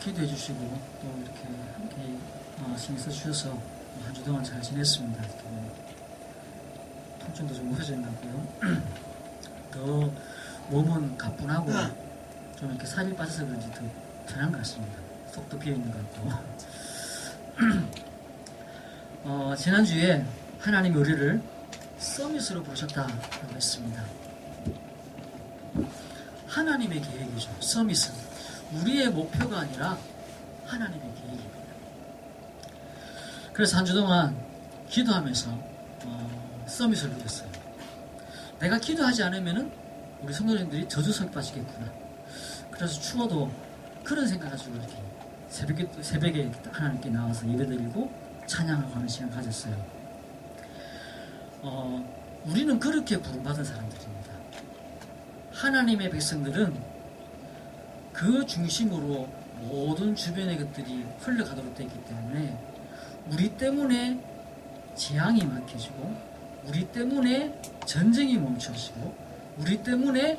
기도해 주시고 또 이렇게 함께 신경 써주셔서 한 주 동안 잘 지냈습니다. 통증도 좀 없어진 것 같고요. 더 몸은 가뿐하고 좀 이렇게 살이 빠져서 그런지 더 편한 것 같습니다. 속도 비어있는 것 같고. 지난주에 하나님이 우리를 서밋으로 부르셨다고 했습니다. 하나님의 계획이죠. 서밋은 우리의 목표가 아니라 하나님의 계획입니다. 그래서 한 주 동안 기도하면서 서밋을 누렸어요. 내가 기도하지 않으면은 우리 성도님들이 저주성에 빠지겠구나. 그래서 추워도 그런 생각 가지고 이렇게 새벽에 하나님께 나와서 예배드리고 찬양하고 하는 시간 가졌어요. 우리는 그렇게 부름받은 사람들입니다. 하나님의 백성들은 그 중심으로 모든 주변의 것들이 흘러가도록 되어 있기 때문에 우리 때문에 재앙이 막혀지고 우리 때문에 전쟁이 멈춰지고 우리 때문에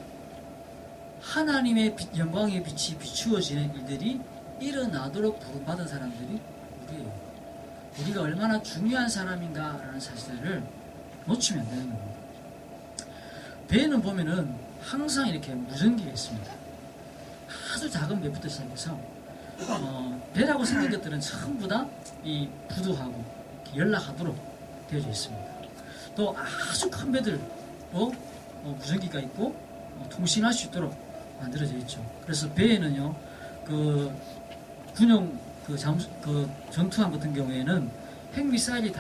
하나님의 영광의 빛이 비추어지는 일들이 일어나도록 부름받은 사람들이 우리예요. 우리가 얼마나 중요한 사람인가라는 사실을 놓치면 안 되는 겁니다. 배에는 보면은 항상 이렇게 무전기가 있습니다. 아주 작은 배부터 시작해서 배라고 생긴 것들은 전부 다 이 부두하고 연락하도록 되어져 있습니다. 또 아주 큰 배들도 무전기가 있고 통신할 수 있도록 만들어져 있죠. 그래서 배에는요, 그 군용 그 전투함 같은 경우에는 핵미사일이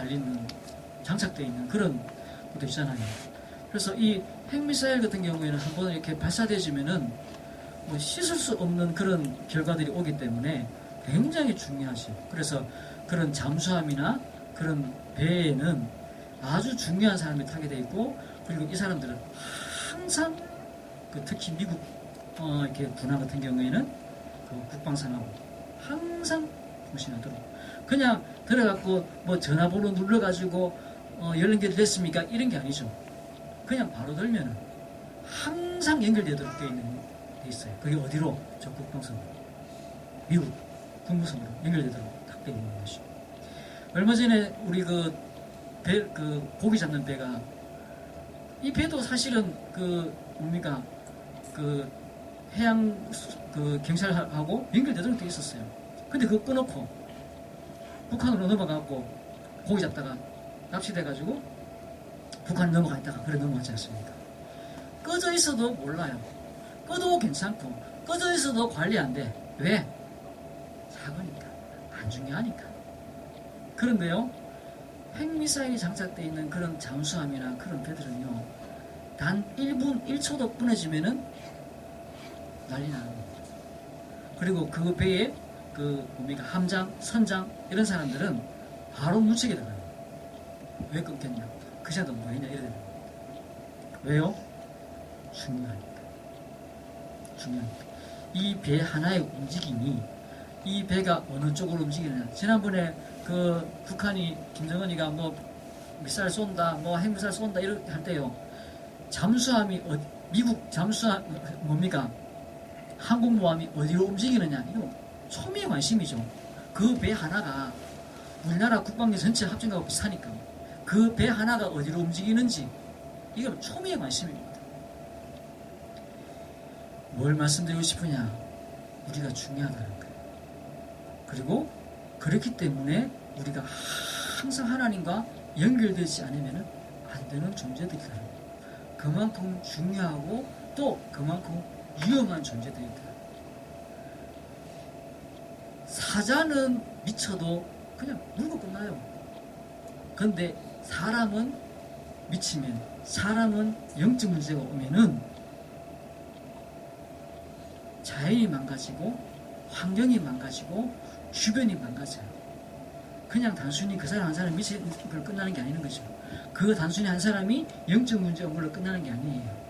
장착되어 있는 그런 것도 있잖아요. 그래서 이 핵미사일 같은 경우에는 한번 이렇게 발사되어지면은 씻을 수 없는 그런 결과들이 오기 때문에 굉장히 중요하죠. 그래서 그런 잠수함이나 그런 배에는 아주 중요한 사람이 타게 돼 있고, 그리고 이 사람들은 항상 특히 미국 이렇게 군함 같은 경우에는 그 국방상하고 항상 통신하도록, 그냥 들어갖고 전화번호 눌러가지고 연결이 됐습니까? 이런 게 아니죠. 그냥 바로 들면은 항상 연결되도록 돼 있어요. 그게 어디로? 저 국방성으로, 미국 국무성으로 연결되도록 딱 돼 있는 것이죠. 얼마 전에 우리 고기 잡는 배가, 이 배도 사실은 해양 경찰하고 연결되도록 돼 있었어요. 근데 그거 끊어놓고 북한으로 넘어가고 고기 잡다가 납치돼가지고 북한 넘어가 있다가 그래 넘어가지 않습니까? 꺼져 있어도 몰라요. 꺼도 괜찮고 꺼져 있어도 관리 안 돼. 왜? 작으니까, 안 중요하니까. 그런데요, 핵미사일이 장착되어 있는 그런 잠수함이나 그런 배들은요, 단 1분 1초도 끊어지면은 난리 나는 겁니다. 그리고 그 배에 함장, 선장 이런 사람들은 바로 문책에 들어가요. 왜 끊겼냐? 그 시간도 뭐 했냐? 이래 되는 겁니다. 왜요? 중요하니까. 이 배 하나의 움직임이, 이 배가 어느 쪽으로 움직이느냐. 지난번에 북한이, 김정은이가 미사일 쏜다, 핵미사일 쏜다 이렇게 할 때요, 잠수함이 미국 잠수함 항공모함이 어디로 움직이느냐, 이거 초미의 관심이죠. 그 배 하나가 우리나라 국방력 전체 합정하고 비슷하니까 그 배 하나가 어디로 움직이는지 이건 초미의 관심입니다. 뭘 말씀드리고 싶으냐? 우리가 중요하다는 거예요. 그리고 그렇기 때문에 우리가 항상 하나님과 연결되지 않으면 안 되는 존재들이라는 거예요. 그만큼 중요하고 또 그만큼 위험한 존재들이다. 사자는 미쳐도 그냥 물고 끝나요. 그런데 사람은 미치면, 사람은 영적 문제가 오면은 자연이 망가지고 환경이 망가지고 주변이 망가져요. 그냥 단순히 그 사람 한 사람이 미친 걸로 끝나는 게 아니는 거죠. 그 단순히 한 사람이 영적 문제가 온 걸로 끝나는 게 아니에요.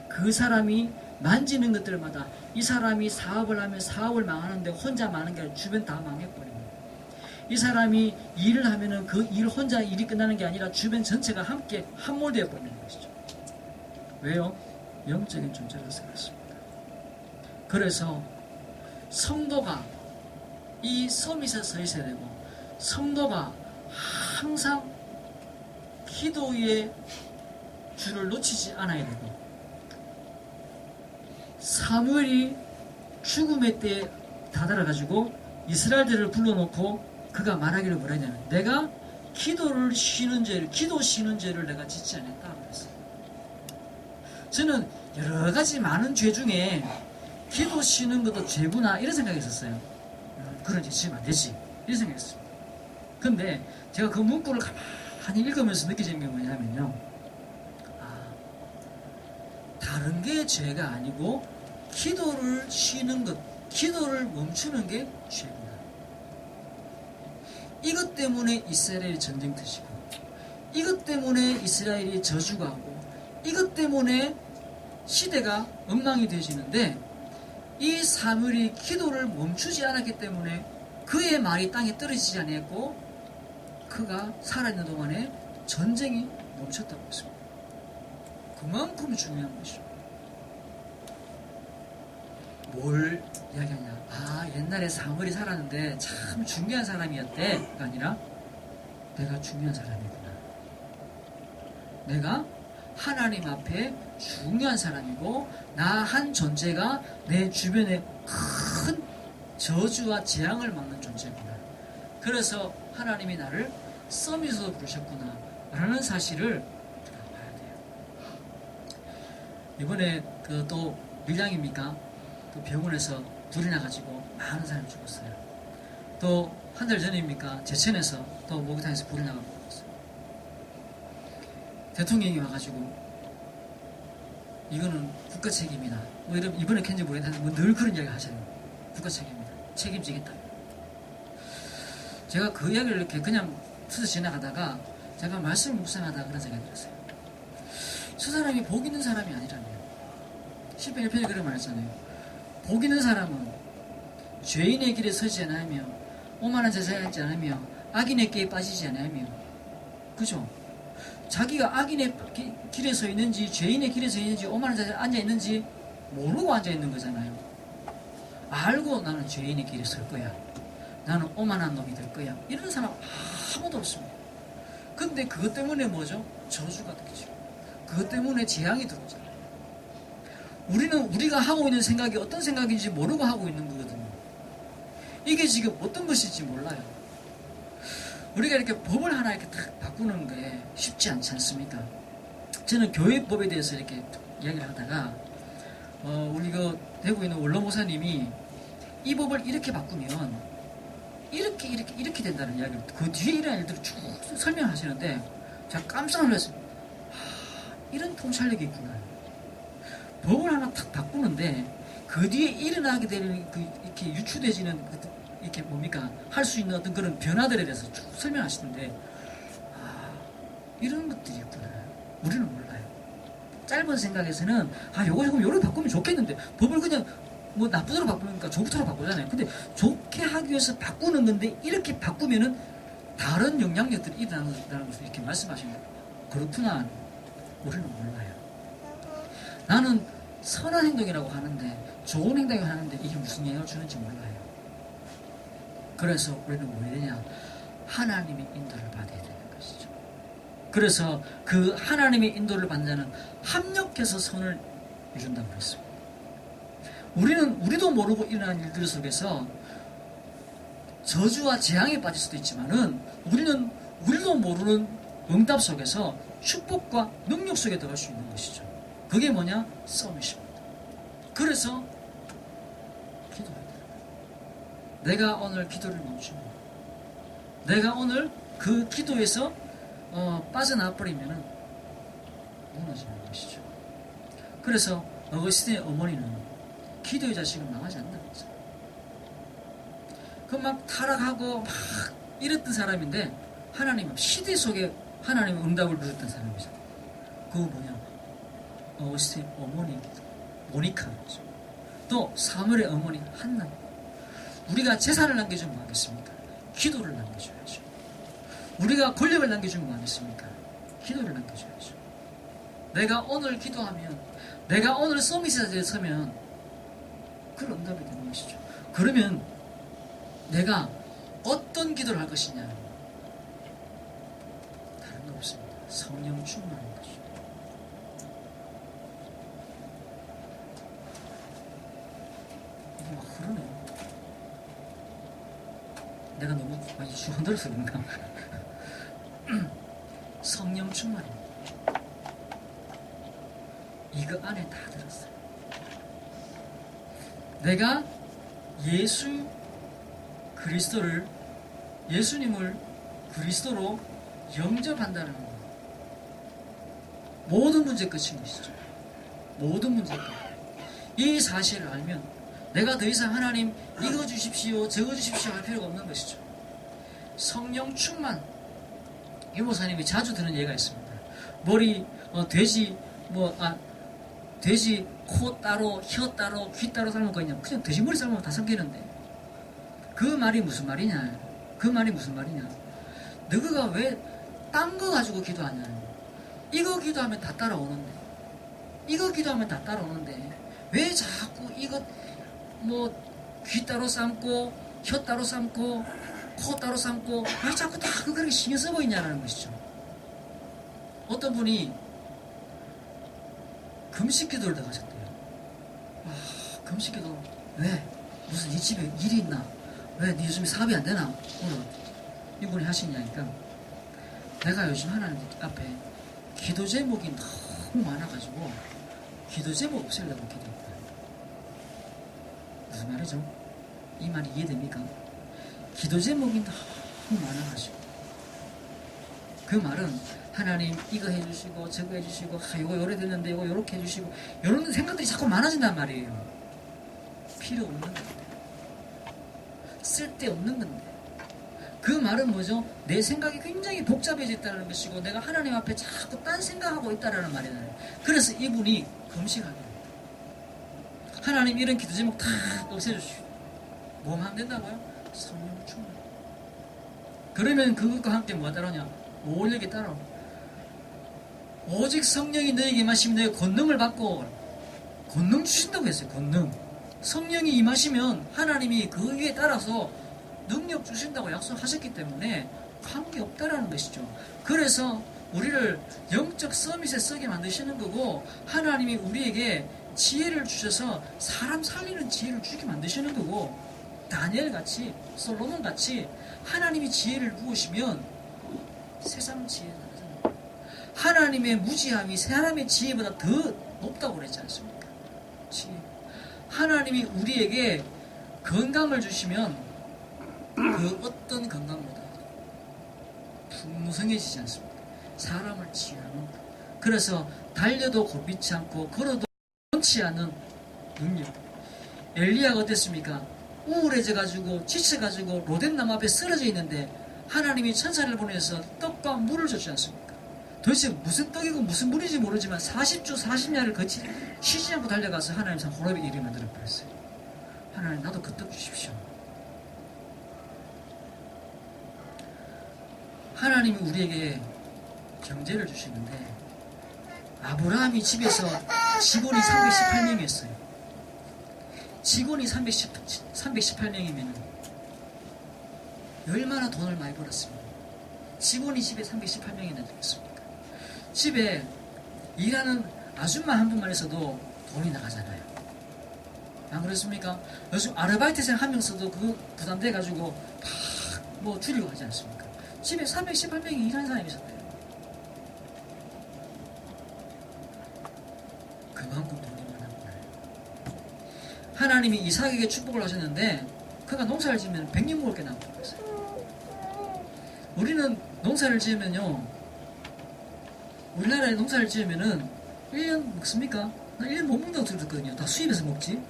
그 사람이 만지는 것들마다, 이 사람이 사업을 하면 사업을 망하는데 혼자 망하는 게 아니라 주변 다 망해버립니다. 이 사람이 일을 하면은 그 일 혼자 일이 끝나는 게 아니라 주변 전체가 함께 함몰되어 버리는 것이죠. 왜요? 영적인 존재라서 그렇습니다. 그래서 성도가 이 서밋에 서 있어야 되고, 성도가 항상 기도의 줄을 놓치지 않아야 되고, 사무엘이 죽음의 때에 다다라가지고 이스라엘들을 불러놓고 그가 말하기를 뭐라 했냐면, 내가 기도 쉬는 죄를 내가 짓지 않았다 그랬어요. 저는 여러 가지 많은 죄 중에 기도 쉬는 것도 죄구나 이런 생각이 있었어요. 그런 죄 지으면 안 되지 이런 생각했어요. 근데 제가 그 문구를 가만히 읽으면서 느껴지는 게 뭐냐면요, 다른 게 죄가 아니고 기도를 쉬는 것, 기도를 멈추는 게 죄구나. 이것 때문에 이스라엘이 전쟁터지고, 이것 때문에 이스라엘이 저주가고, 이것 때문에 시대가 엉망이 되어지는데, 이 사무엘이 기도를 멈추지 않았기 때문에 그의 말이 땅에 떨어지지 않았고, 그가 살아있는 동안에 전쟁이 멈췄다고 했습니다. 그만큼 중요한 것이죠. 뭘 이야기하냐? 옛날에 사무엘이 살았는데 참 중요한 사람이었대가 아니라, 내가 중요한 사람이구나. 내가 하나님 앞에 중요한 사람이고, 나 한 존재가 내 주변에 큰 저주와 재앙을 막는 존재구나. 그래서 하나님이 나를 서밋으로 부르셨구나 라는 사실을 봐야 돼요. 이번에 또 밀양입니까? 또 병원에서 불이 나가지고 많은 사람이 죽었어요. 또 한 달 전입니까? 제천에서 또 목욕탕에서 불이 나가고 죽었어요. 대통령이 와가지고 이거는 국가 책임이다. 이번에 캔지 모르겠는데 늘 그런 이야기 하잖아요. 국가 책임이다. 책임지겠다. 제가 그 이야기를 이렇게 그냥 스쳐 지나가다가 제가 말씀을 묵상하다가 그런 생각이 들었어요. 저 사람이 복 있는 사람이 아니라면, 10편 1편에 그런 말 했잖아요. 복 있는 사람은 죄인의 길에 서지 않으며 오만한 자세를 하지 않으며 악인의 길에 빠지지 않으며, 그죠? 자기가 악인의 길에 서 있는지 죄인의 길에 서 있는지 오만한 자세에 앉아 있는지 모르고 앉아 있는 거잖아요. 알고 나는 죄인의 길에 설 거야, 나는 오만한 놈이 될 거야, 이런 사람 아무도 없습니다. 근데 그것 때문에 뭐죠? 저주가 되죠. 그것 때문에 재앙이 들어오잖아요. 우리가 하고 있는 생각이 어떤 생각인지 모르고 하고 있는 거거든요. 이게 지금 어떤 것일지 몰라요. 우리가 이렇게 법을 하나 이렇게 딱 바꾸는 게 쉽지 않지 않습니까? 저는 교회법에 대해서 이렇게 이야기를 하다가, 우리 대구에 있는 원로 목사님이 이 법을 이렇게 바꾸면 이렇게 된다는 이야기를, 그 뒤에 이런 일들을 쭉 설명하시는데 제가 깜짝 놀랐어요. 이런 통찰력이 있구나. 법을 하나 탁 바꾸는데 그 뒤에 일어나게 되는 이렇게 유추되지는 이렇게 할 수 있는 어떤 그런 변화들에 대해서 쭉 설명하시는데, 이런 것들이 있구나. 우리는 몰라요. 짧은 생각에서는 요거 조금 요렇게 바꾸면 좋겠는데, 법을 그냥 나쁘도록 바꾸니까 좋도록 바꾸잖아요. 근데 좋게 하기 위해서 바꾸는 건데 이렇게 바꾸면은 다른 영향력들이 일어난다는 것을 이렇게 말씀하시는 거예요. 그렇구나. 우리는 몰라요. 나는 선한 행동이라고 하는데, 좋은 행동이라고 하는데 이게 무슨 영향을 주는지 몰라요. 그래서 우리는 뭐 해야 되냐? 하나님의 인도를 받아야 되는 것이죠. 그래서 그 하나님의 인도를 받는 자는 합력해서 선을 이룬다고 했습니다. 우리도 모르고 일어난 일들 속에서 저주와 재앙에 빠질 수도 있지만은, 우리도 모르는 응답 속에서 축복과 능력 속에 들어갈 수 있는 것이죠. 그게 뭐냐? 서밋입니다. 그래서 기도해야 돼요. 내가 오늘 기도를 멈추고, 내가 오늘 그 기도에서 빠져나와 버리면은 무너지는 것이죠. 그래서 어거스틴의 어머니는 기도의 자식을 망하지 않는다고 했어요. 막 타락하고 막 이랬던 사람인데, 하나님 시대 속에 하나님의 응답을 누렸던 사람이잖아요. 그거 뭐냐? 어거스틴 어머니 모니카죠. 또 사무엘의 어머니 한나. 우리가 재산을 남겨주면 뭐 하겠습니까? 기도를 남겨줘야죠. 우리가 권력을 남겨주면 뭐 하겠습니까? 기도를 남겨줘야죠. 내가 오늘 기도하면, 내가 오늘 서밋에 서면 그런 응답이 되는 것이죠. 그러면 내가 어떤 기도를 할 것이냐? 다른 거 없습니다. 성령 충만한 것이죠. 이게 막 흐르네요. 내가 너무 많이 주원들어서 그런가? 성령 충만입니다. 이거 안에 다 들었어요. 내가 예수 그리스도를, 예수님을 그리스도로 영접한다는 것, 모든 문제 끝인 것이죠. 모든 문제 끝. 이 사실을 알면 내가 더 이상 하나님 이거 주십시오 저거 주십시오 할 필요가 없는 것이죠. 성령 충만. 유목사님이 자주 드는 예가 있습니다. 머리 돼지 돼지 코 따로 혀 따로 귀 따로 삶을 거 있냐. 그냥 돼지 머리 삶으면 다 삼키는데 그 말이 무슨 말이냐. 그 말이 무슨 말이냐. 너가 왜 딴 거 가지고 기도하냐. 이거 기도하면 다 따라오는데, 이거 기도하면 다 따라오는데 왜 자꾸 이거 귀 따로 삶고 혀 따로 삶고 코 따로 삶고 왜 자꾸 다 그렇게 신경 쓰고 있냐라는 것이죠. 어떤 분이 금식기도를 나가셨대요. 금식기도 왜? 무슨 이 집에 일이 있나? 왜 네 요즘에 사업이 안 되나? 오늘 이분이 하시냐니까 내가 요즘 하나님 앞에 기도 제목이 너무 많아가지고 기도 제목 없애려고 기도했다. 무슨 말이죠? 이 말이 이해됩니까? 기도 제목이 너무 많아가지고 그 말은 하나님 이거 해주시고 저거 해주시고 이거 요래 됐는데 이거 요렇게 해주시고 이런 생각들이 자꾸 많아진단 말이에요. 필요 없는 건데, 쓸데없는 건데. 그 말은 뭐죠? 내 생각이 굉장히 복잡해졌다는 것이고 내가 하나님 앞에 자꾸 딴 생각하고 있다는 말이잖아요. 그래서 이분이 금식하게 됩니다. 하나님 이런 기도 제목 다 없애주시오. 뭐만 하면 된다고요? 성령 충만. 그러면 그것과 함께 뭐가 따라오냐? 오력이 따라오. 오직 성령이 너에게 임하시면 너의 권능을 받고 권능 주신다고 했어요. 권능. 성령이 임하시면 하나님이 그 위에 따라서 능력 주신다고 약속하셨기 때문에 관계없다라는 것이죠. 그래서 우리를 영적 서밋에 쓰게 만드시는 거고 하나님이 우리에게 지혜를 주셔서 사람 살리는 지혜를 주게 만드시는 거고 다니엘같이 솔로몬같이 하나님이 지혜를 부으시면 세상 지혜는 다르잖아요. 하나님의 무지함이 사람의 지혜보다 더 높다고 그랬지 않습니까? 지혜. 하나님이 우리에게 건강을 주시면 그 어떤 건강보다 풍성해지지 않습니까? 사람을 치유하는 것. 그래서 달려도 곤비치 않고 걸어도 원치 않은 능력. 엘리야가 어땠습니까? 우울해져가지고 지쳐가지고 로뎀나무 앞에 쓰러져 있는데 하나님이 천사를 보내서 떡과 물을 줬지 않습니까? 도대체 무슨 떡이고 무슨 물인지 모르지만 40주 40야를 거치 쉬지 않고 달려가서 하나님 상 호렙의 일을 만들어 버렸어요. 하나님 나도 그 떡 주십시오. 하나님이 우리에게 경제를 주시는데 아브라함이 집에서 직원이 318명이었어요. 직원이 318명이면 얼마나 돈을 많이 벌었습니까? 직원이 집에 318명이나 되겠습니까? 집에 일하는 아줌마 한 분만 있어도 돈이 나가잖아요. 안 그렇습니까? 요즘 아르바이트생 한 명 써도 그 부담돼가지고 막 줄이고 하지 않습니까? 집에 318명이 일하는 사람이 있었대요. 그만큼 돈이 많았구나. 하나님이 이삭에게 축복을 하셨는데 그가 농사를 지으면 100년 먹을 게 남고 그랬어요. 우리는 농사를 지으면요, 우리나라에 농사를 지으면은 1년 먹습니까? 나 1년 못 먹는다고 들었거든요. 다 수입해서 먹지.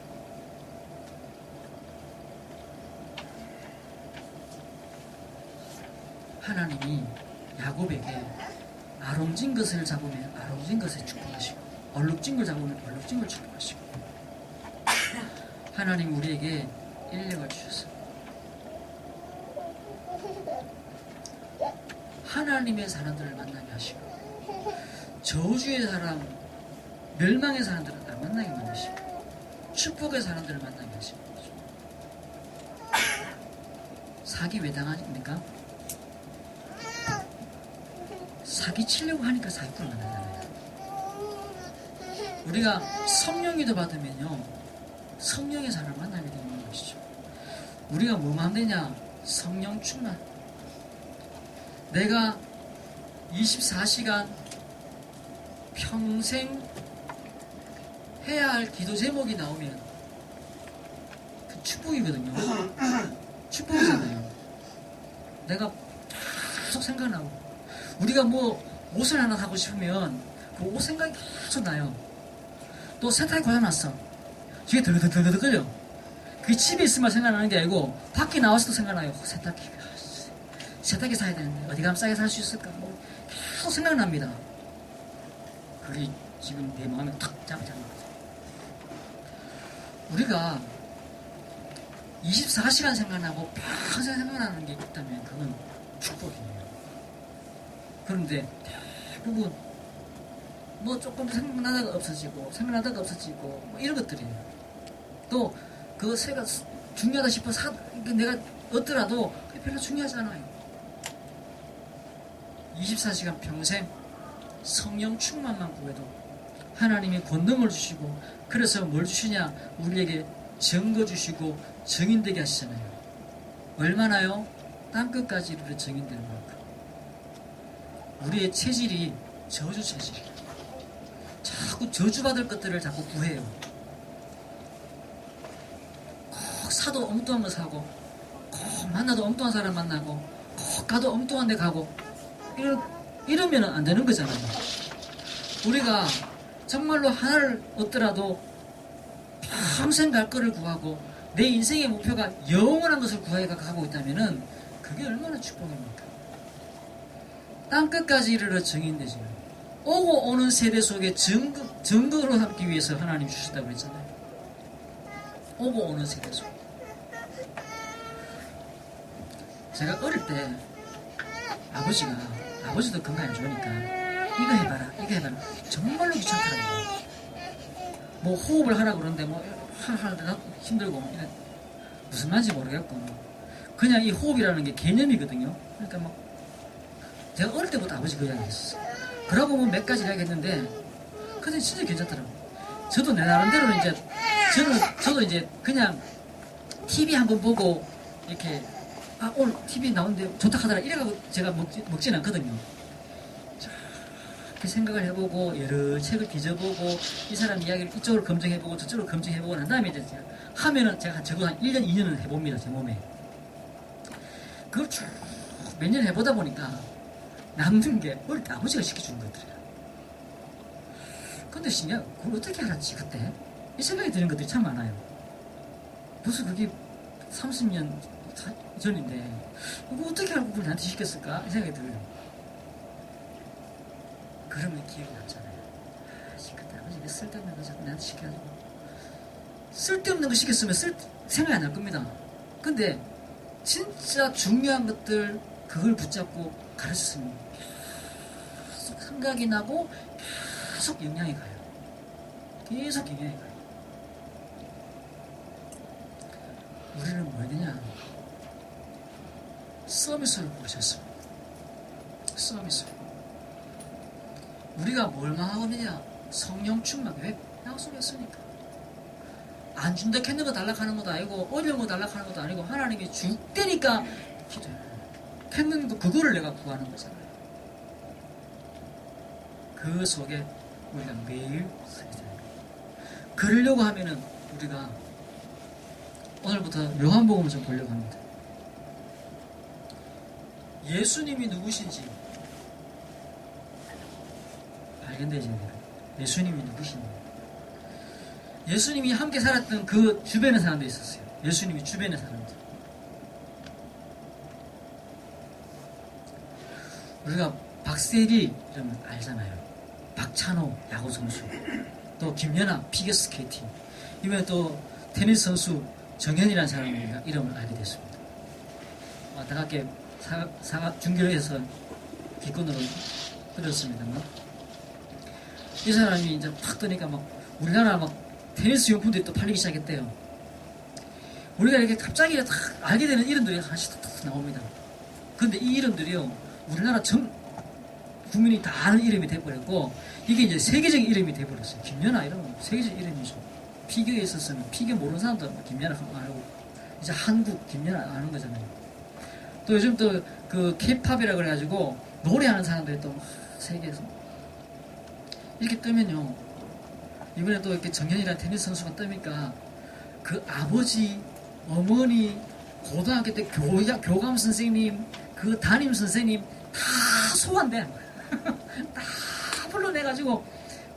하나님이 야곱에게 아롱진 것을 잡으면 아롱진 것을 축복하시고 얼룩진 걸 잡으면 얼룩진 걸 축복하시고 하나님 우리에게 인력을 주셨어요. 하나님의 사람들을 만나게 하시고 저주의 사람, 멸망의 사람들을 다 만나게 만드시고 축복의 사람들을 만나게 하시고 사기 왜 당하니까? 사기 치려고 하니까 사기꾼을 만나잖아요. 우리가 성령이도 받으면요, 성령의 사람을 만나게 되는 것이죠. 우리가 뭐만 하면 되냐? 성령 충만. 내가 24시간 평생 해야 할 기도 제목이 나오면 그 축복이거든요. 축복이잖아요. 내가 계속 생각나고, 우리가 뭐 옷을 하나 사고 싶으면 그 옷 생각이 계속 나요. 또 세탁기 고장났어. 뒤에 드르드르드르 끌려. 그게 집에 있으면 생각나는 게 아니고 밖에 나와서도 생각나요. 세탁기 사야 되는데 어디 가면 싸게 살 수 있을까? 뭐 계속 생각납니다. 그게 지금 내 마음에 탁 잡는 거죠. 우리가 24시간 생각나고 평생 생각나는 게 있다면 그건 축복이에요. 그런데 대부분 뭐 조금 생각나다가 없어지고 뭐 이런 것들이에요. 또 그 새가 중요하다 싶어 내가 얻더라도 그게 별로 중요하지 않아요. 24시간 평생 성령 충만만 구해도 하나님이 권능을 주시고, 그래서 뭘 주시냐? 우리에게 증거 주시고 증인되게 하시잖아요. 얼마나요? 땅끝까지 이르러 증인되는 만큼. 우리의 체질이 저주 체질이에요. 자꾸 저주받을 것들을 자꾸 구해요. 꼭 사도 엉뚱한 거 사고, 꼭 만나도 엉뚱한 사람 만나고, 꼭 가도 엉뚱한 데 가고, 이러면 안 되는 거잖아요. 우리가 정말로 하나를 얻더라도 평생 갈 거를 구하고, 내 인생의 목표가 영원한 것을 구하게 가고 있다면 그게 얼마나 축복입니까? 땅끝까지 이르러 증인되지. 오고 오는 세대 속에 증거로 삼기 위해서 하나님 주신다고 그랬잖아요. 오고 오는 세대 속에. 제가 어릴 때 아버지도 건강 안 좋으니까 이거 해봐라 정말로 귀찮더라고요. 뭐 호흡을 하라고 그러는데 뭐 하는데 힘들고 무슨 말인지 모르겠고, 그냥 이 호흡이라는 게 개념이거든요. 그러니까 막 제가 어릴 때부터 아버지 그 이야기 했었어요. 그러고 보면 몇 가지 이야기했는데 근데 진짜 괜찮더라고요. 저도 내 나름대로 이제 저도 이제 그냥 TV 한번 보고 이렇게 오늘 TV 나오는데 좋다 하더라 이래가지고 제가 먹진 않거든요. 그 생각을 해보고 여러 책을 뒤져보고 이 사람 이야기를 이쪽으로 검증해보고 저쪽으로 검증해보고 난 다음에 이제 하면은 제가 적어도 한 1년 2년은 해봅니다. 제 몸에. 그걸 쭉 몇 년 해보다 보니까 남는 게 어릴 때 아버지가 시켜준 것들이야. 근데 신기하게 그걸 어떻게 알았지 그때? 이 생각이 드는 것들이 참 많아요. 벌써 그게 30년 전인데 이거 어떻게 알고 그걸 나한테 시켰을까? 이 생각이 들어요. 그러면 기억이 남잖아요. 그때 아버지가 쓸데없는 거 자꾸 나한테 시켜가지고, 쓸데없는 거 시켰으면 생각이 안 날 겁니다. 근데 진짜 중요한 것들 그걸 붙잡고 가르쳤으면 계속 생각이 나고 계속 영향이 가요. 계속 영향이 가요. 우리는 뭐 해야 되냐? 서비스를 보셨습니다. 서비스. 우리가 뭘만 하고 있느냐? 성령 충만. 왜? 약속했으니까. 안 준다 했는 거 달락하는 것도 아니고, 어려운 거 달락하는 것도 아니고, 하나님이 줄 때니까 기도해. 했는데도 그거를 내가 구하는 거잖아요. 그 속에 우리가 매일 서야 돼요. 그러려고 하면은 우리가 오늘부터 요한복음을 좀 보려고 합니다. 예수님이 누구신지 발견되죠. 예수님이 누구신지. 예수님이 함께 살았던 그 주변에 사람들이 있었어요. 예수님이 주변에 사람들. 우리가 박세리 이러면 알잖아요. 박찬호 야구 선수, 또 김연아 피겨스케이팅, 이번에 또 테니스 선수 정현이라는 사람이 우리가 이름을 알게 됐습니다. 안타깝게 중계로에서 기권으로 끊었습니다만, 이 사람이 이제 팍 뜨니까 막 우리나라 막 테니스 용품들이 또 팔리기 시작했대요. 우리가 이렇게 갑자기 딱 알게 되는 이름들이 하나씩 딱 나옵니다. 근데 이 이름들이요, 우리나라 전 국민이 다 아는 이름이 돼버렸고, 이게 이제 세계적인 이름이 돼버렸어요. 김연아 이러면 세계적 이름이죠. 피겨에 있었으면 피겨 모르는 사람도 김연아 알고, 이제 한국 김연아 아는 거잖아요. 또 요즘 또 그 K-팝이라 그래가지고 노래하는 사람들이 또 세계에서 이렇게 뜨면요, 이번에 또 이렇게 정현이라는 테니스 선수가 뜨니까 그 아버지, 어머니, 고등학교 때 교감 선생님, 그 담임 선생님 다 소환돼. 다 불러내가지고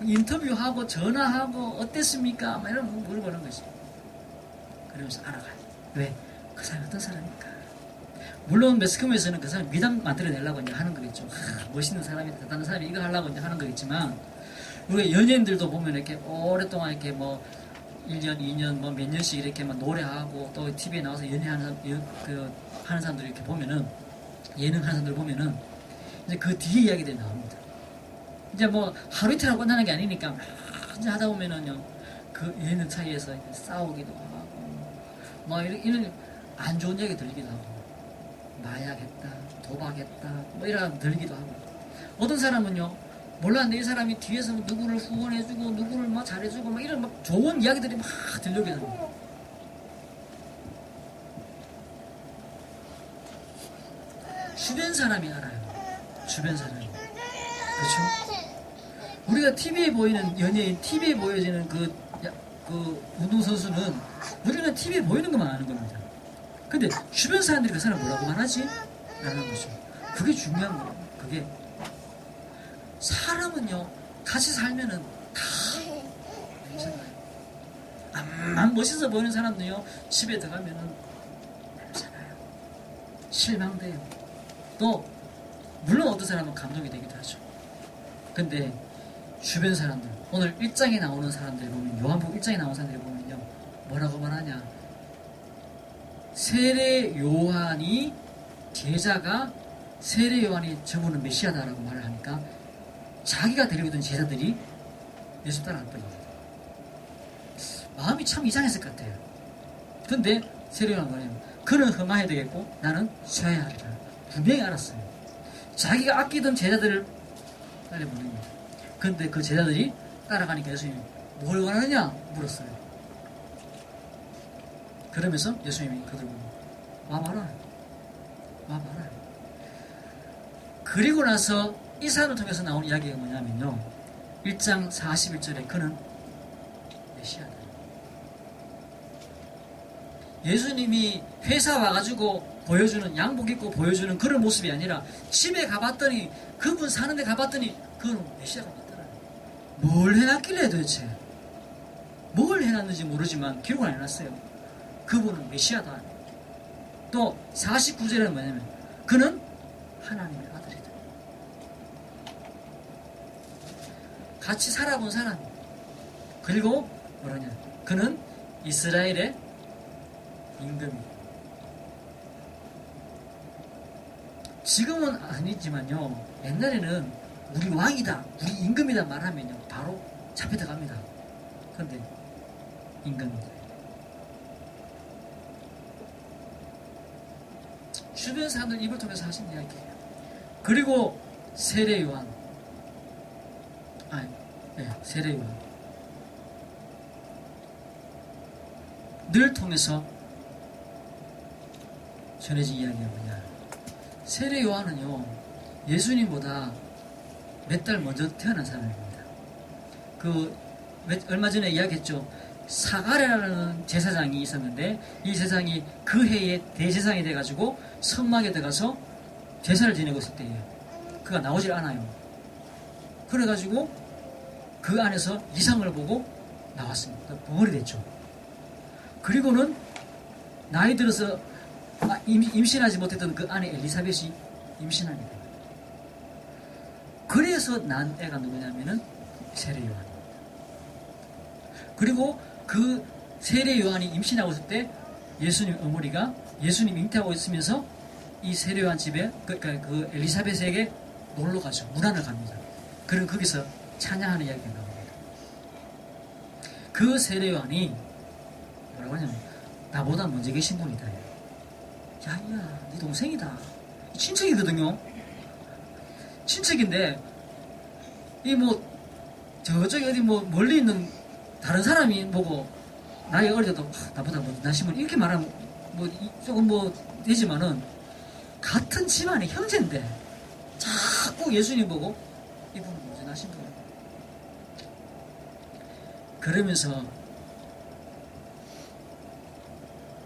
인터뷰하고 전화하고 어땠습니까? 막 이런 거 물어보는 것이. 그러면서 알아가요. 왜? 그 사람이 어떤 사람입니까? 물론 매스컴에서는 그 사람 미담 만들어내려고 이제 하는 거겠죠. 멋있는 사람이, 대단한 사람이 이거 하려고 이제 하는 거겠지만, 우리가 연예인들도 보면 이렇게 오랫동안 이렇게 뭐 1년, 2년, 뭐 몇 년씩 이렇게 막 노래하고 또 TV에 나와서 연애하는 하는 사람들 이렇게 보면은, 예능 하는 사람들 보면은 이제 그 뒤에 이야기들이 나옵니다. 이제 뭐 하루 이틀 하고 끝나는 게 아니니까 막 이제 하다 보면은요, 그 예능 사이에서 싸우기도 하고, 뭐 이런 안 좋은 얘기 들리기도 하고, 마약했다, 도박했다, 뭐 이런 들리기도 하고, 어떤 사람은요, 몰랐는데 이 사람이 뒤에서 누구를 후원해주고 누구를 막 잘해주고 막 이런 막 좋은 이야기들이 막 들려오게 됩니다. 주변 사람이 알아요. 주변 사람이. 그렇죠? 우리가 TV에 보이는 연예인, TV에 보여지는 그 운동선수는 우리는 TV에 보이는 것만 아는 겁니다. 근데 주변 사람들이 그 사람 뭐라고 말하지? 라는 거죠. 그게 중요한 거예요. 그게. 사람은요, 같이 살면은 다 괜찮아요. 암만 멋있어 보이는 사람도요, 집에 들어가면은 괜찮아요. 실망돼요. 또, 물론 어떤 사람은 감동이 되기도 하죠. 근데, 주변 사람들, 오늘 1장에 나오는 사람들 보면, 요한복음 1장에 나오는 사람들 보면요, 뭐라고 말하냐? 세례 요한이, 제자가 세례 요한이 저분은 메시아다라고 말을 하니까, 자기가 데리고 있던 제자들이 예수 따라갈 뻔입니다. 마음이 참 이상했을 것 같아요. 근데 세례요한은 뭐냐면, 그는 흠하여야 되겠고 나는 쉬어야 하리라. 분명히 알았어요. 자기가 아끼던 제자들을 딸려보냅니다. 근데 그 제자들이 따라가니까 예수님이 뭘 원하느냐 물었어요. 그러면서 예수님이 그들 보고 와 말아. 그리고 나서 이 사람을 통해서 나온 이야기가 뭐냐면요, 1장 41절에 그는 메시아다. 예수님이 회사 와가지고 보여주는, 양복 입고 보여주는 그런 모습이 아니라 집에 가봤더니, 그분 사는 데 가봤더니 그는 메시아가 맞더라. 뭘 해놨길래 도대체? 뭘 해놨는지 모르지만 기록을 안 해놨어요. 그분은 메시아다. 또 49절에는 뭐냐면 그는 하나님의 아들이다. 같이 살아본 사람. 그리고 뭐라냐? 그는 이스라엘의 임금이다. 지금은 아니지만요, 옛날에는 우리 왕이다, 우리 임금이다 말하면요 바로 잡혀 들어갑니다. 그런데 임금입니다. 주변 사람들 입을 통해서 하신 이야기예요. 그리고 세례 요한, 세례 요한 늘 통해서 전해진 이야기가 뭐냐? 세례 요한은요, 예수님보다 몇 달 먼저 태어난 사람입니다. 얼마 전에 이야기했죠. 사가랴라는 제사장이 있었는데, 이 제사장이 그 해에 대제사장이 돼가지고 성막에 들어가서 제사를 지내고 있을 때예요. 그가 나오질 않아요. 그래가지고 그 안에서 이상을 보고 나왔습니다. 부활이 됐죠. 그리고는 나이 들어서 임신하지 못했던 그 아내 엘리사벳이 임신합니다. 그래서 난 애가 누구냐면은 세례 요한입니다. 그리고 그 세례 요한이 임신하고 있을 때 예수님 어머니가 예수님 잉태하고 있으면서 이 세례 요한 집에 그 엘리사벳에게 놀러 가죠. 문안을 갑니다. 그럼 거기서 찬양하는 이야기가 나옵니다. 그 세례 요한이 뭐라고 하냐면 나보다 먼저 계신 분이다. 야야, 네 동생이다. 친척이거든요. 친척인데 이 뭐 저쪽에 어디 뭐 멀리 있는 다른 사람이 보고 나이 어릴 때도 나보다 먼저 나신 분 이렇게 말하면 뭐 조금 뭐 되지만은 같은 집안의 형제인데 자꾸 예수님 보고 이분은 먼저 나신 분. 그러면서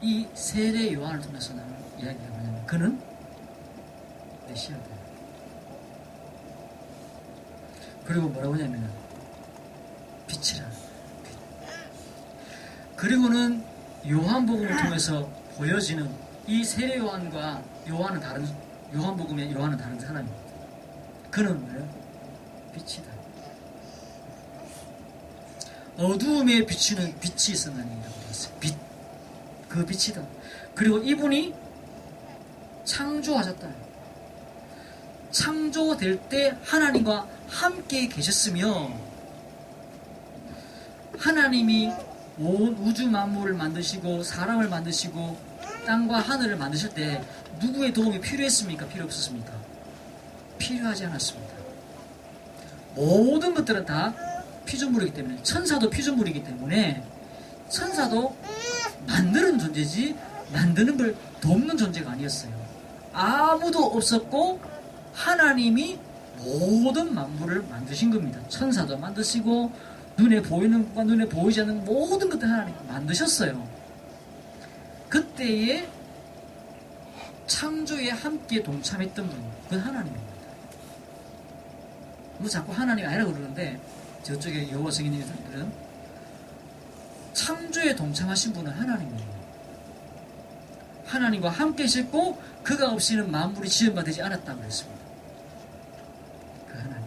이 세례 요한을 통해서 나는 이야기가 뭐냐면 그는 메시아다. 그리고 뭐라고 하냐면 빛이라. 빛. 그리고는 요한복음을 통해서 보여지는 이 세례 요한과 요한은 다른, 요한복음의 요한은 다른 사람입니다. 그는 뭐예요? 빛이다. 어두움에 비추는 빛이 있었나니라고 되어 있어요. 빛. 그 빛이다. 그리고 이분이 창조하셨다. 창조될 때 하나님과 함께 계셨으며 하나님이 온 우주 만물을 만드시고 사람을 만드시고 땅과 하늘을 만드실 때 누구의 도움이 필요했습니까? 필요 없었습니까? 필요하지 않았습니다. 모든 것들은 다 피조물이기 때문에, 천사도 피조물이기 때문에 천사도 만드는 존재지 만드는 걸 돕는 존재가 아니었어요. 아무도 없었고 하나님이 모든 만물을 만드신 겁니다. 천사도 만드시고 눈에 보이는 것과 눈에 보이지 않는 모든 것들 하나님 만드셨어요. 그때에 창조에 함께 동참했던 분, 그건 하나님입니다. 뭐 자꾸 하나님이 아니라고 그러는데 저쪽에 여호와 증인들은 창조에 동참하신 분은 하나님이에요. 하나님과 함께 계셨고 그가 없이는 만물이 지음바 되지 않았다고 그랬습니다. 그 하나님.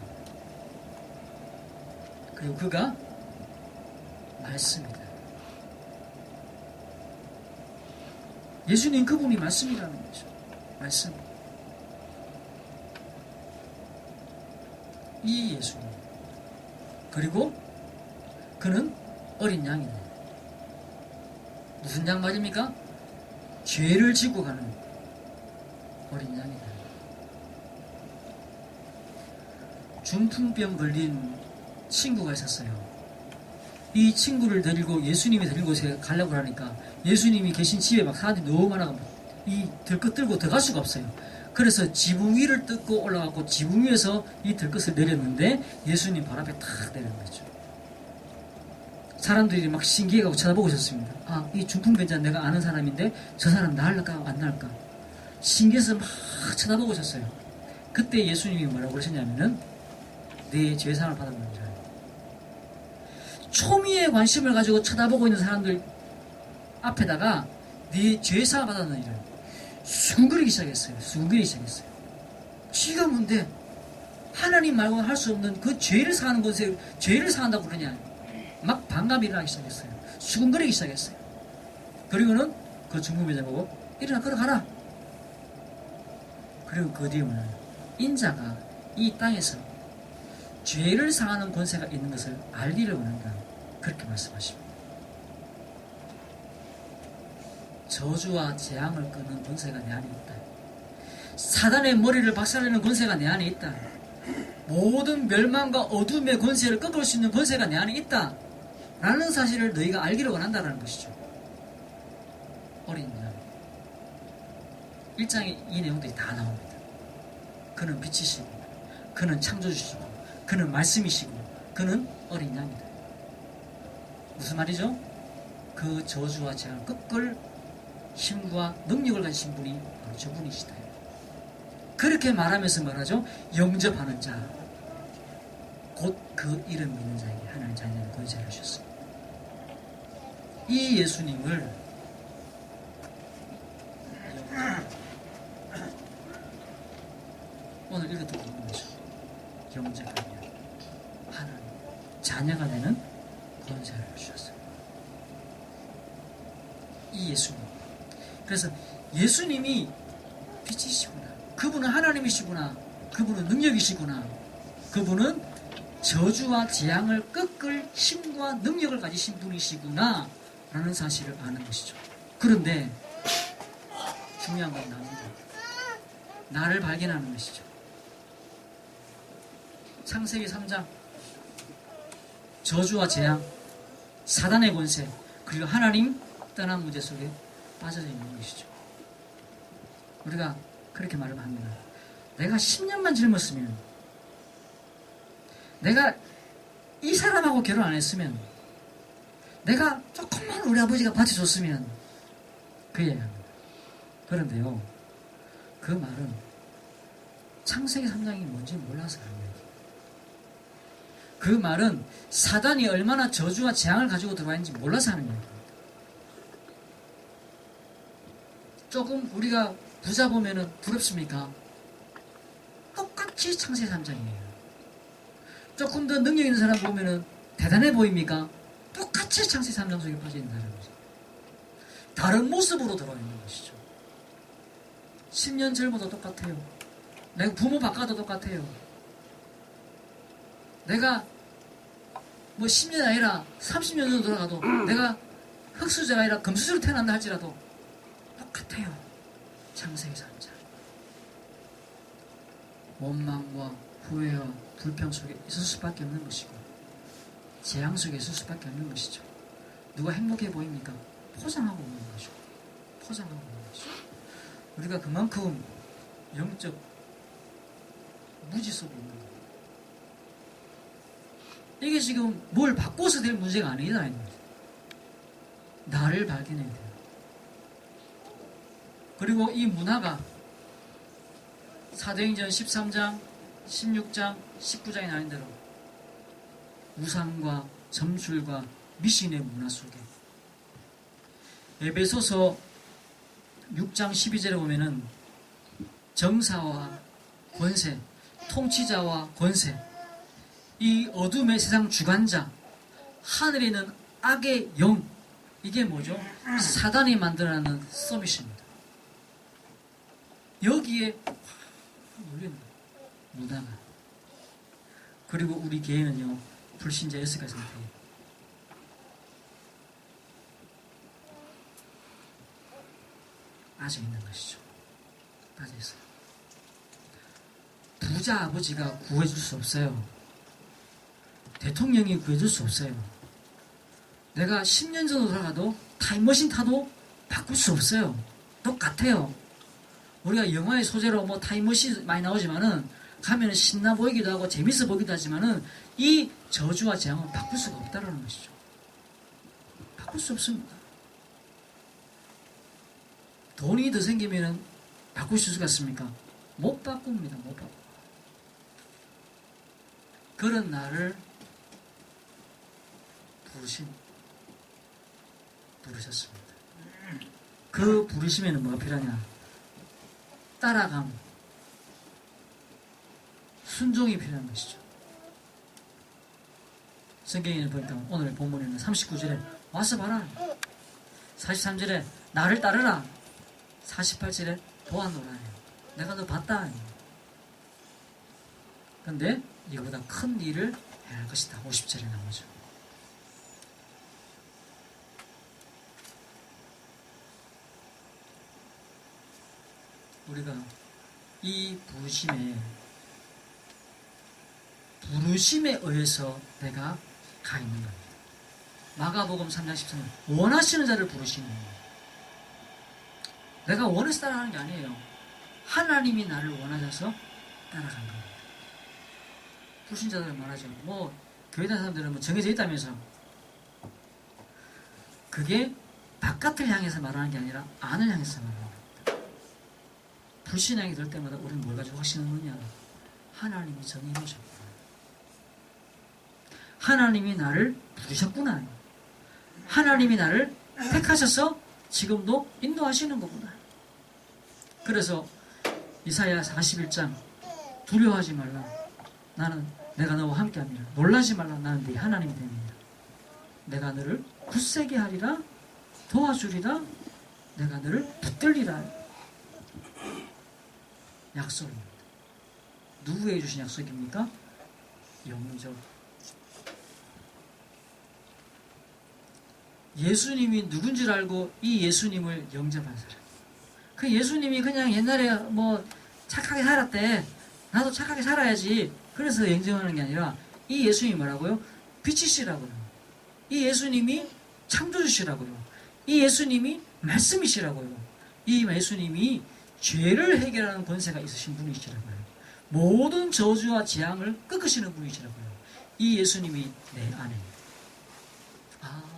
그리고 그가 말씀이다. 예수님 그분이 말씀이라는 거죠. 말씀. 이 예수님. 그리고 그는 어린 양이다. 무슨 양 말입니까? 죄를 지고 가는 어린 양이다. 중풍병 걸린 친구가 있었어요. 이 친구를 데리고 예수님이 데리고 곳에 가려고 하니까 예수님이 계신 집에 막 사람들이 너무 많아서 이 들것 들고 들어갈 수가 없어요. 그래서 지붕 위를 뜯고 올라가고 지붕 위에서 이 들것을 내렸는데 예수님 발 앞에 탁 내린 거죠. 사람들이 막 신기해가지고 쳐다보고 있었습니다. 아, 이 중풍병자 내가 아는 사람인데 저 사람 나을까 안 나을까 신기해서 막 쳐다보고 있었어요. 그때 예수님이 뭐라고 그러셨냐면은 내 죄사함을 받아보는 자예요. 초미의 관심을 가지고 쳐다보고 있는 사람들 앞에다가 네 죄사함을 받았느니라 수근거리기 시작했어요. 수근거리기 시작했어요. 쥐가 뭔데 하나님 말고는 할 수 없는 그 죄를 사하는 곳에 죄를 사한다고 그러냐. 막 반감이 일어나기 시작했어요. 수근거리기 시작했어요. 그리고는 그 중풍병자 보고 일어나 걸어가라. 그리고 그 뒤에 뭐냐면 인자가 이 땅에서 죄를 사하는 권세가 있는 것을 알리를 원한다. 그렇게 말씀하십니다. 저주와 재앙을 끄는 권세가 내 안에 있다. 사단의 머리를 박살내는 권세가 내 안에 있다. 모든 멸망과 어둠의 권세를 꺾을 수 있는 권세가 내 안에 있다. 라는 사실을 너희가 알기를 원한다는 것이죠. 어린 양. 1장에 이 내용들이 다 나옵니다. 그는 빛이시고 그는 창조주시고 그는 말씀이시고 그는 어린 양이다. 무슨 말이죠? 그 저주와 재앙을 꺾을 힘과 능력을 가지신 분이 바로 저분이시다. 그렇게 말하면서 말하죠. 영접하는 자, 곧 그 이름 믿는 자에게 하나님 자녀는 권세를 주셨습니다. 이 예수님을 오늘 읽었던 부분이죠. 영접하면 하나님 자녀가 되는 권세를 주셨어요. 이 예수님. 그래서 예수님이 빛이시구나. 그분은 하나님이시구나. 그분은 능력이시구나. 그분은 저주와 재앙을 꺾을 힘과 능력을 가지신 분이시구나 라는 사실을 아는 것이죠. 그런데 중요한 건 나입니다. 나를 발견하는 것이죠. 창세기 3장 저주와 재앙, 사단의 권세, 그리고 하나님 떠난 문제 속에 빠져져 있는 것이죠. 우리가 그렇게 말을 합니다. 내가 10년만 젊었으면, 내가 이 사람하고 결혼 안 했으면, 내가 조금만 우리 아버지가 받쳐줬으면, 그 얘기합니다. 그런데요, 그 말은 창세기 3장이 뭔지 몰라서 하는 얘기예요. 그 말은 사단이 얼마나 저주와 재앙을 가지고 들어와 있는지 몰라서 하는 얘기입니다. 조금 우리가 부자 보면은 부럽습니까? 똑같이 창세기 3장이에요. 조금 더 능력 있는 사람 보면은 대단해 보입니까? 똑같이 창세기 3장 속에 빠져 있다는 거죠. 다른 모습으로 들어와 있는 것이죠. 10년 젊어도 똑같아요. 내가 부모 바꿔도 똑같아요. 내가 뭐 10년 아니라 30년 정도 돌아가도 내가 흙수저가 아니라 금수저로 태어난다 할지라도 똑같아요. 창세기 3장. 원망과 후회와 불평 속에 있을 수밖에 없는 것이고, 재앙 속에 있을 수밖에 없는 것이죠. 누가 행복해 보입니까? 포장하고 있는 것이고, 포장하고 있는 것이고. 우리가 그만큼 영적 무지 속에 있는 거예요. 이게 지금 뭘 바꿔서 될 문제가 아니다. 나를 발견해야 돼요. 그리고 이 문화가 사도행전 13장, 16장, 19장에 나온 대로 우상과 점술과 미신의 문화 속에, 에베소서 6장 12절에 보면은 정사와 권세, 통치자와 권세, 이 어둠의 세상 주관자, 하늘에 있는 악의 영, 이게 뭐죠? 사단이 만들어내는 서밋입니다. 여기에 우리는 문화가, 그리고 우리 교회는요, 불신자 6가지 상태예요. 빠져 있는 것이죠. 빠져 있어요. 부자 아버지가 구해줄 수 없어요. 대통령이 구해줄 수 없어요. 내가 10년 전으로 돌아가도 타임머신 타도 바꿀 수 없어요. 똑같아요. 우리가 영화의 소재로 뭐 타임머신 많이 나오지만은 가면은 신나 보이기도 하고 재밌어 보이기도 하지만은 이 저주와 재앙은 바꿀 수가 없다는 것이죠. 바꿀 수 없습니다. 돈이 더 생기면은 바꿀 수 있겠습니까? 못 바꿉니다. 못 바꿔. 그런 나를 부르셨습니다. 그 부르심에는 뭐가 필요하냐? 따라감, 순종이 필요한 것이죠. 성경에 보니까 오늘 본문에는 39절에 와서 봐라, 43절에 나를 따르라, 48절에 보아노라, 내가 너 봤다. 근데 이거보다 큰 일을 해야 할 것이다. 50절에 나오죠. 우리가 이 부르심에 의해서 내가 가 있는 겁니다. 마가복음 3장 13절, 원하시는 자를 부르시는 거예요. 내가 원해서 따라가는 게 아니에요. 하나님이 나를 원하셔서 따라간 겁니다. 불신자들은 말하죠. 뭐 교회 다니는 사람들은 뭐 정해져 있다면서. 그게 바깥을 향해서 말하는 게 아니라 안을 향해서 말하는 겁니다. 불신앙이 될 때마다 우리는 뭘 가지고 확신하느냐? 하나님이 정해놓으셨구나. 하나님이 나를 부르셨구나. 하나님이 나를 택하셔서 지금도 인도하시는 거구나. 그래서 이사야 41장, 두려워하지 말라, 나는 내가 너와 함께합니다. 놀라지 말라, 나는 네 하나님이 됩니다. 내가 너를 굳세게 하리라, 도와주리라, 내가 너를 붙들리라. 약속입니다. 누구에게 주신 약속입니까? 영적. 예수님이 누군지 알고 이 예수님을 영접한 사람. 그 예수님이 그냥 옛날에 뭐 착하게 살았대. 나도 착하게 살아야지. 그래서 영접하는 게 아니라 이 예수님이 뭐라고요? 빛이시라고요. 이 예수님이 창조주시라고요. 이 예수님이 말씀이시라고요. 이 예수님이 죄를 해결하는 권세가 있으신 분이시라고요. 모든 저주와 재앙을 꺾으시는 분이시라고요. 이 예수님이 내 안에,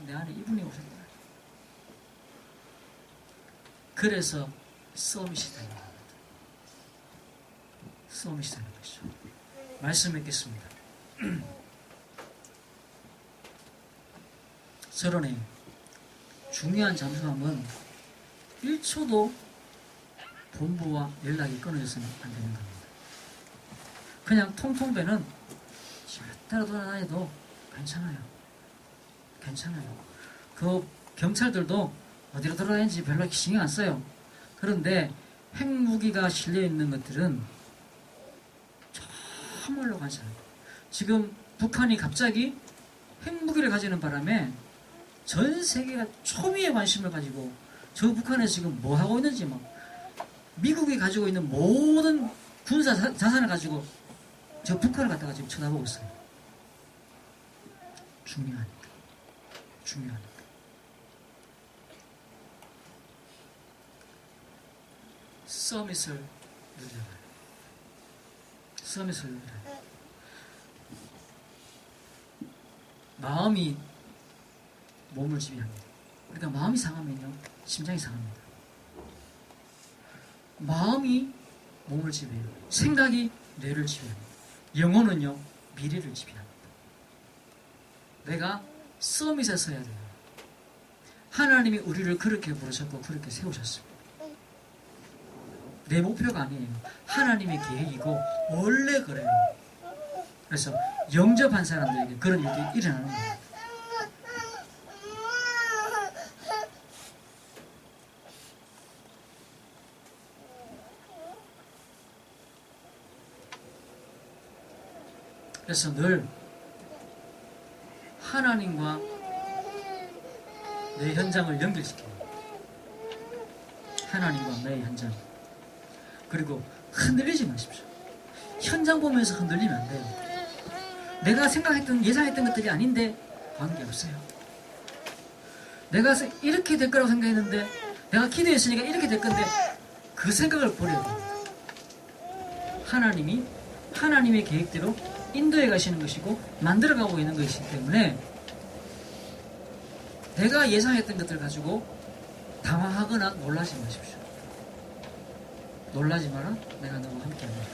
내 안에 이분이 오셨다. 그래서 서밋이 되는 겁니다. 서밋이 되는 것이죠. 말씀 읽겠습니다. 저런에 중요한 잠수함은 1초도 본부와 연락이 끊어져서는 안 되는 겁니다. 그냥 통통배는 따라 돌아다녀도 괜찮아요. 그 경찰들도 어디로 돌아다니는지 별로 신경 안 써요. 그런데 핵무기가 실려있는 것들은 정말로 괜찮아요. 지금 북한이 갑자기 핵무기를 가지는 바람에 전 세계가 초미의 관심을 가지고 저 북한에서 지금 뭐 하고 있는지 미국이 가지고 있는 모든 군사 자산을 가지고 저 북한을 갖다가 지금 쳐다보고 있어요. 중요하니까. 서밋을 누려요. 마음이 몸을 지배합니다. 그러니까 마음이 상하면요, 심장이 상합니다. 마음이 몸을 지배해요. 생각이 뇌를 지배합니다. 영혼은요, 미래를 지배합니다. 내가 서밋에 서야 돼요. 하나님이 우리를 그렇게 부르셨고 그렇게 세우셨습니다. 내 목표가 아니에요. 하나님의 계획이고 원래 그래요. 그래서 영접한 사람들에게 그런 일이 일어나는 거예요. 그래서 늘 하나님과 내 현장을 연결시켜요. 하나님과 내 현장. 그리고 흔들리지 마십시오. 현장 보면서 흔들리면 안 돼요. 내가 생각했던, 예상했던 것들이 아닌데 관계없어요. 내가 이렇게 될 거라고 생각했는데, 내가 기도했으니까 이렇게 될 건데, 그 생각을 버려야 됩니다. 하나님이 하나님의 계획대로 인도해 가시는 것이고 만들어가고 있는 것이기 때문에 내가 예상했던 것들 가지고 당황하거나 놀라지 마십시오. 놀라지 마라. 내가 너와 함께한다.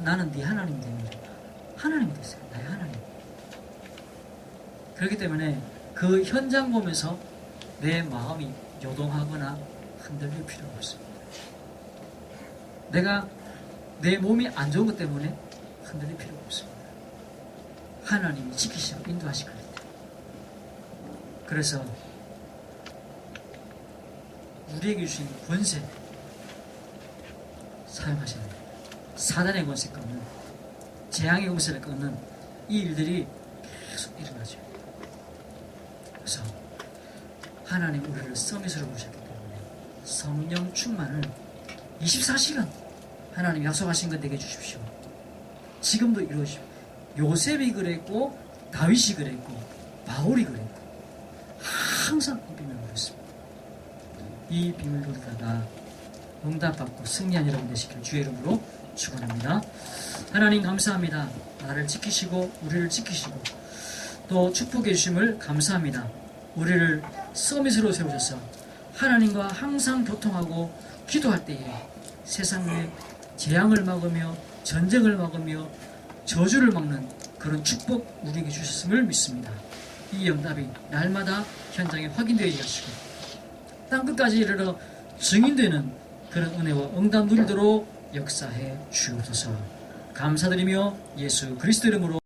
나는 네 하나님이 됩니다. 하나님이 됐어요. 나의 하나님. 그렇기 때문에 그 현장 보면서 내 마음이 요동하거나 흔들릴 필요가 없습니다. 내가 내 몸이 안 좋은 것 때문에 흔들릴 필요가 없습니다. 하나님이 지키시고 인도하실 거예요. 그래서 우리에게 주신 권세 사용하셔야 돼요. 사단의 권세 끊는, 재앙의 권세를 끊는 이 일들이 계속 일어나죠. 그래서 하나님 우리를 서밋으로 부르셨기 때문에 성령 충만을 24시간 하나님 약속하신 것 내게 주십시오. 지금도 이루어지십시오. 요셉이 그랬고 다윗이 그랬고 바울이 그랬고 항상 이 비밀을 누렸습니다. 이 비밀을 누리다가 응답받고 승리한 여러분 되시길 주의 이름으로 축원합니다. 하나님 감사합니다. 나를 지키시고 우리를 지키시고 또 축복해 주심을 감사합니다. 우리를 서밋으로 세우셔서 하나님과 항상 교통하고 기도할 때에 세상의 재앙을 막으며 전쟁을 막으며 저주를 막는 그런 축복 우리에게 주셨음을 믿습니다. 이 응답이 날마다 현장에 확인되어야 하시고 땅끝까지 이르러 증인되는 그런 은혜와 응답 누리도록 역사해 주옵소서. 감사드리며 예수 그리스도 이름으로